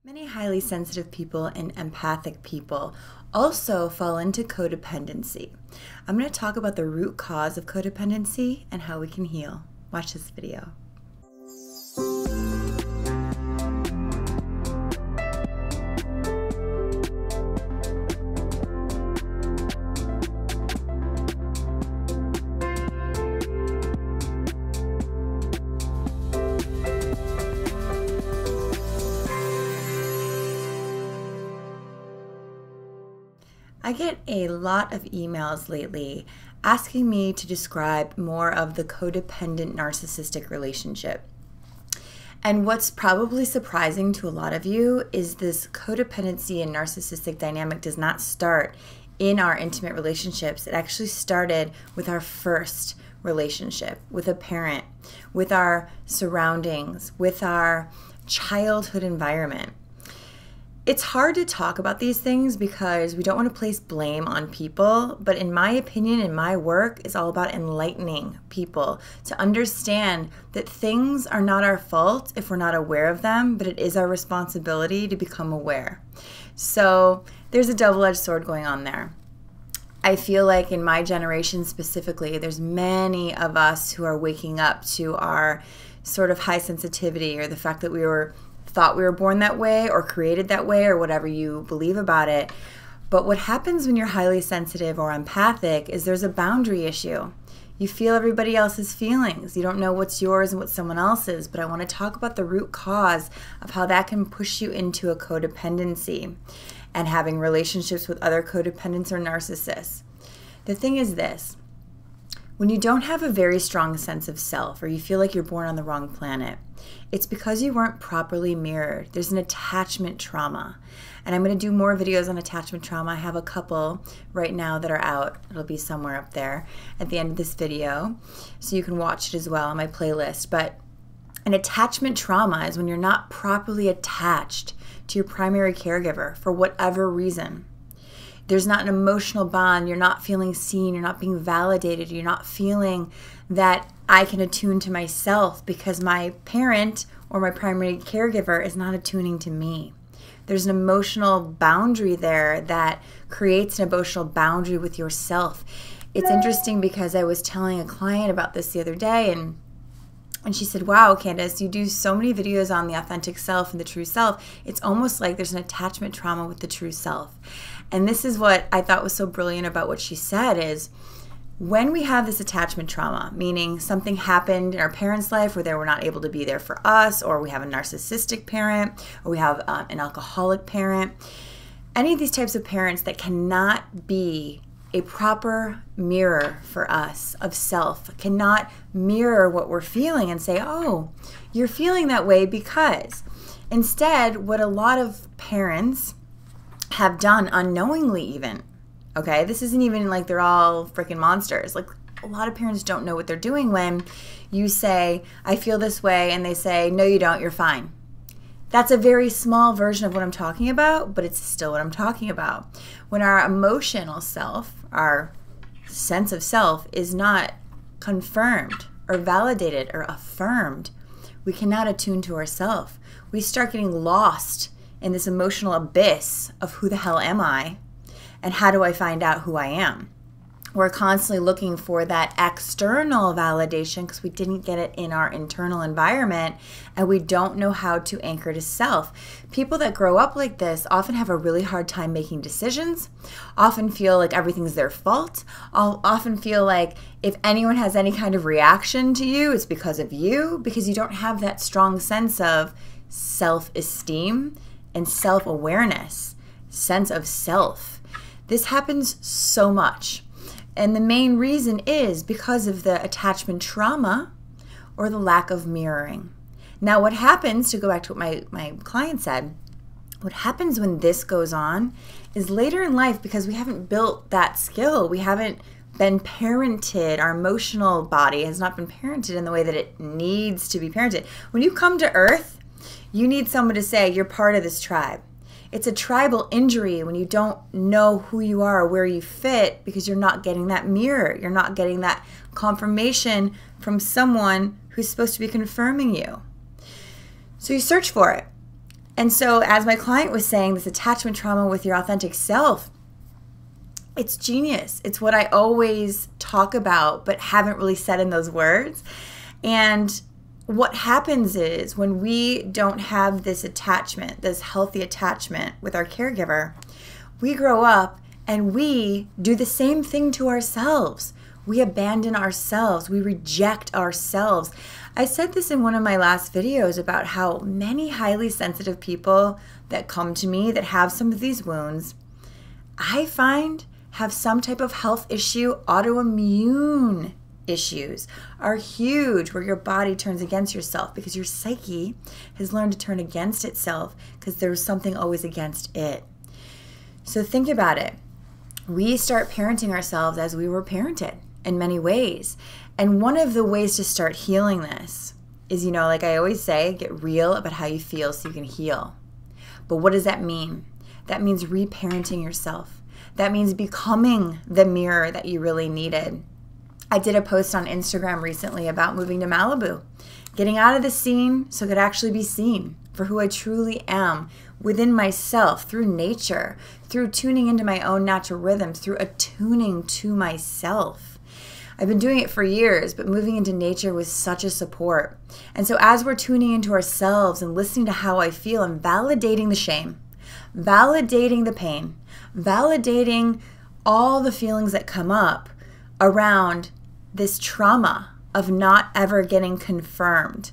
Many highly sensitive people and empathic people also fall into codependency. I'm going to talk about the root cause of codependency and how we can heal. Watch this video. I get a lot of emails lately asking me to describe more of the codependent narcissistic relationship. And what's probably surprising to a lot of you is this codependency and narcissistic dynamic does not start in our intimate relationships. It actually started with our first relationship, with a parent, with our surroundings, with our childhood environment. It's hard to talk about these things because we don't want to place blame on people, but in my opinion, in my work, is all about enlightening people to understand that things are not our fault if we're not aware of them, but it is our responsibility to become aware. So there's a double-edged sword going on there. I feel like in my generation specifically, there's many of us who are waking up to our sort of high sensitivity, or the fact that we thought we were born that way or created that way or whatever you believe about it. But what happens when you're highly sensitive or empathic is there's a boundary issue. You feel everybody else's feelings. You don't know what's yours and what's someone else's. But I want to talk about the root cause of how that can push you into a codependency and having relationships with other codependents or narcissists. The thing is this. When you don't have a very strong sense of self, or you feel like you're born on the wrong planet, it's because you weren't properly mirrored. There's an attachment trauma. And I'm going to do more videos on attachment trauma. I have a couple right now that are out. It'll be somewhere up there at the end of this video, so you can watch it as well on my playlist. But an attachment trauma is when you're not properly attached to your primary caregiver for whatever reason. There's not an emotional bond. You're not feeling seen. You're not being validated. You're not feeling that I can attune to myself because my parent or my primary caregiver is not attuning to me. There's an emotional boundary there that creates an emotional boundary with yourself. It's interesting because I was telling a client about this the other day, and she said, wow, Candace, you do so many videos on the authentic self and the true self. It's almost like there's an attachment trauma with the true self. And this is what I thought was so brilliant about what she said is, when we have this attachment trauma, meaning something happened in our parents' life where they were not able to be there for us, or we have a narcissistic parent, or we have an alcoholic parent, any of these types of parents that cannot be a proper mirror for us of self, cannot mirror what we're feeling and say, oh, you're feeling that way because. Instead, what a lot of parents have done unknowingly even, okay, this isn't even like they're all freaking monsters. Like, a lot of parents don't know what they're doing when you say, I feel this way, and they say, no, you don't, you're fine. That's a very small version of what I'm talking about, but it's still what I'm talking about. When our emotional self, our sense of self, is not confirmed or validated or affirmed, we cannot attune to ourselves. We start getting lost in this emotional abyss of who the hell am I and how do I find out who I am. We're constantly looking for that external validation because we didn't get it in our internal environment, and we don't know how to anchor to self. People that grow up like this often have a really hard time making decisions, often feel like everything's their fault, often feel like if anyone has any kind of reaction to you, it's because of you, because you don't have that strong sense of self-esteem and self-awareness, sense of self. This happens so much. And the main reason is because of the attachment trauma or the lack of mirroring. Now, what happens, to go back to what my client said, what happens when this goes on is later in life, because we haven't built that skill, we haven't been parented, our emotional body has not been parented in the way that it needs to be parented. When you come to Earth, you need someone to say, you're part of this tribe. It's a tribal injury when you don't know who you are or where you fit because you're not getting that mirror. You're not getting that confirmation from someone who's supposed to be confirming you. So you search for it. And so as my client was saying, this attachment trauma with your authentic self, it's genius. It's what I always talk about, but haven't really said in those words. And what happens is when we don't have this attachment, this healthy attachment with our caregiver, we grow up and we do the same thing to ourselves. We abandon ourselves. We reject ourselves. I said this in one of my last videos about how many highly sensitive people that come to me that have some of these wounds, I find have some type of health issue. Autoimmune issues are huge, where your body turns against yourself because your psyche has learned to turn against itself because there's something always against it. So think about it. We start parenting ourselves as we were parented in many ways. And one of the ways to start healing this is, like I always say, get real about how you feel so you can heal. But what does that mean? That means reparenting yourself. That means becoming the mirror that you really needed. I did a post on Instagram recently about moving to Malibu, getting out of the scene so I could actually be seen for who I truly am within myself, through nature, through tuning into my own natural rhythms, through attuning to myself. I've been doing it for years, but moving into nature was such a support. And so as we're tuning into ourselves and listening to how I feel and validating the shame, validating the pain, validating all the feelings that come up around this trauma of not ever getting confirmed.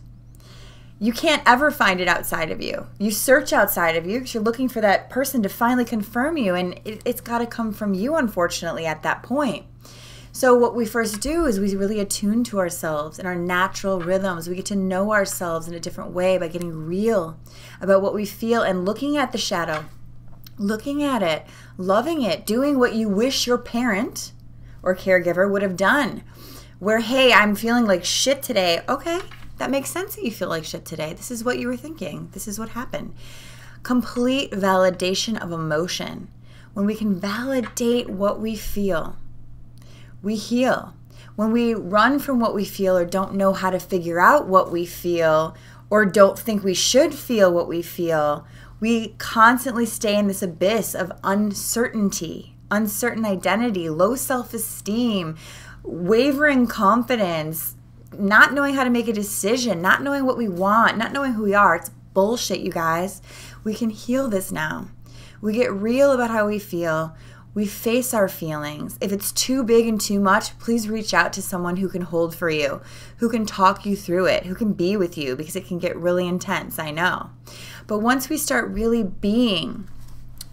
You can't ever find it outside of you. You search outside of you because you're looking for that person to finally confirm you, and it's got to come from you, unfortunately, at that point. So what we first do is we really attune to ourselves and our natural rhythms. We get to know ourselves in a different way by getting real about what we feel and looking at the shadow, looking at it, loving it, doing what you wish your parent or caregiver would have done. Where, hey, I'm feeling like shit today. Okay, that makes sense that you feel like shit today. This is what you were thinking. This is what happened. Complete validation of emotion. When we can validate what we feel, we heal. When we run from what we feel or don't know how to figure out what we feel or don't think we should feel what we feel, we constantly stay in this abyss of uncertainty, uncertain identity, low self-esteem, wavering confidence, not knowing how to make a decision, not knowing what we want, not knowing who we are. It's bullshit, you guys. We can heal this now. We get real about how we feel. We face our feelings. If it's too big and too much, please reach out to someone who can hold for you, who can talk you through it, who can be with you, because it can get really intense, I know. But once we start really being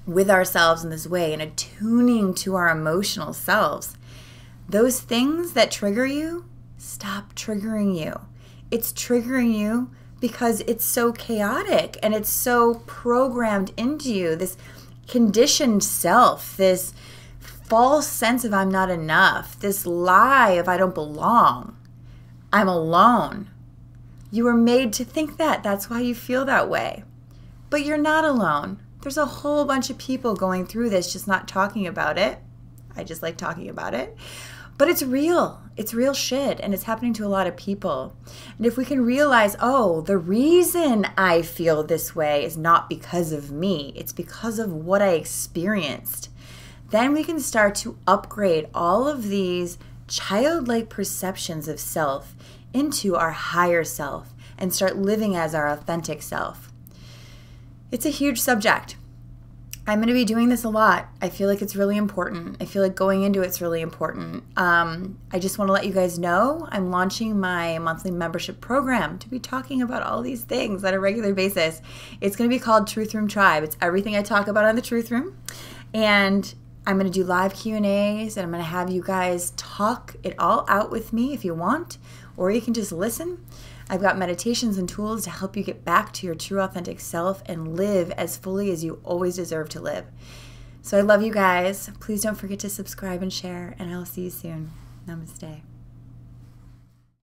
with ourselves in this way and attuning to our emotional selves, those things that trigger you stop triggering you. It's triggering you because it's so chaotic and it's so programmed into you, this conditioned self, this false sense of I'm not enough, this lie of I don't belong, I'm alone. You were made to think that. That's why you feel that way. But you're not alone. There's a whole bunch of people going through this, just not talking about it. I just like talking about it. But it's real. It's real shit, and it's happening to a lot of people. And if we can realize, oh, the reason I feel this way is not because of me, it's because of what I experienced, then we can start to upgrade all of these childlike perceptions of self into our higher self and start living as our authentic self. It's a huge subject. I'm going to be doing this a lot. I feel like it's really important. I feel like going into it's really important. I just want to let you guys know I'm launching my monthly membership program to be talking about all these things on a regular basis. It's going to be called Truth Room Tribe. It's everything I talk about on the Truth Room. And I'm going to do live Q&As, and I'm going to have you guys talk it all out with me if you want, or you can just listen. I've got meditations and tools to help you get back to your true authentic self and live as fully as you always deserve to live. So I love you guys. Please don't forget to subscribe and share, and I'll see you soon. Namaste.